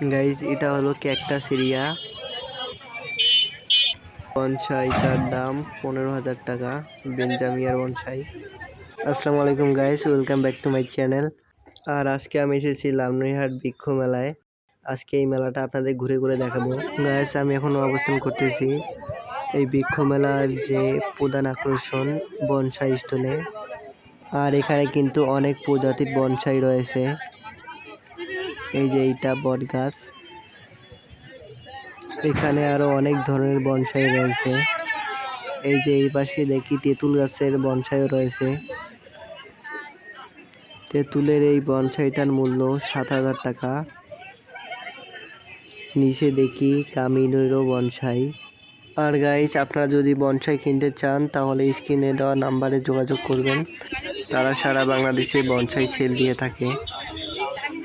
Guys, এটা হলো cactus area. বনসাইটার দাম 15,000 টাকা, বেঞ্জামিয়ার বনসাই। আসসালামু আলাইকুম guys, welcome back to my channel. আর আজকে আমি এসেছি লালমনিরহাট বৃক্ষ মেলায়। আজকে এই মেলাটা আপনাদের ঘুরে ঘুরে দেখাবো। গাইস, আমি এখন অবস্থান করতেছি এই বৃক্ষ মেলার যে প্রধান আকর্ষণ বনসাই স্টলে। আর এখানে কিন্তু অনেক প্রজাতির বনসাই রয়েছে। এই যে এইটা বট গাছ, এখানে আরো অনেক ধরনের বনসাই রয়েছে। এই যে এই পাশে দেখি তেঁতুল গাছের বনসাইও রয়েছে। তেঁতুলের এই বনসাইটার মূল্য 7,000 টাকা। নিচে দেখি কামিনেরও বনসাই। আর গাইস, আপনারা যদি বনসাই কিনতে চান তাহলে স্ক্রিনে দেওয়া নাম্বারে যোগাযোগ করবেন। তারা সারা বাংলাদেশে বনসাই সেল দিয়ে থাকে।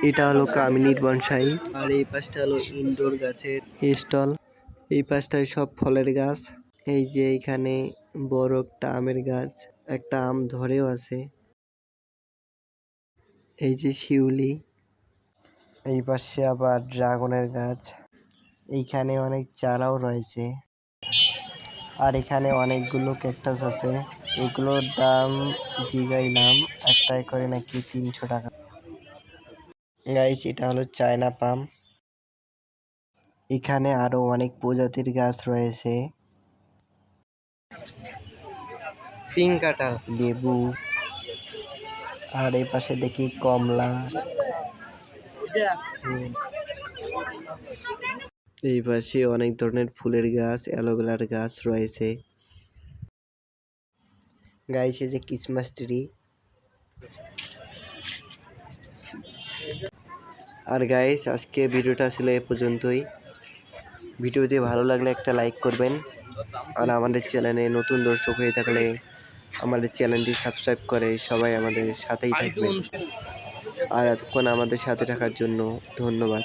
এটা হলো কামিনীর বনসাই। আর এই পাশটা হলো ইনডোর গাছের স্টল। এই পাশটায় সব ফলের গাছ। এই যে এইখানে বড় একটা আমের গাছ, একটা আম ধরেও আছে। এই যে শিউলি। এই পাশে আবার ড্রাগনের গাছ। এইখানে অনেক চারাও রয়েছে। আর এখানে অনেকগুলো ক্যাকটাস আছে। এগুলোর দাম জিগাইলাম, একটাই করে নাকি 300 টাকা। গাইস, এটা হলো চায়না পাম। এখানে আরো অনেক প্রজাতির গাছ রয়েছে। পিঙ্ক কাঁঠাল, লেবু। আর এই পাশে দেখি কমলা। এই পাশে অনেক ধরনের ফুলের গাছ, অ্যালোভেরার গাছ রয়েছে। গাইস, এই যে ক্রিসমাস ট্রি। আর গাইস, আজকে ভিডিওটা ছিল এ পর্যন্তই। ভিডিওটি ভালো লাগলে একটা লাইক করবেন। আর আমাদের চ্যানেলে নতুন দর্শক হয়ে থাকলে আমাদের চ্যানেলটি সাবস্ক্রাইব করে সবাই আমাদের সাথেই থাকবেন। আর এতক্ষণ আমাদের সাথে থাকার জন্য ধন্যবাদ।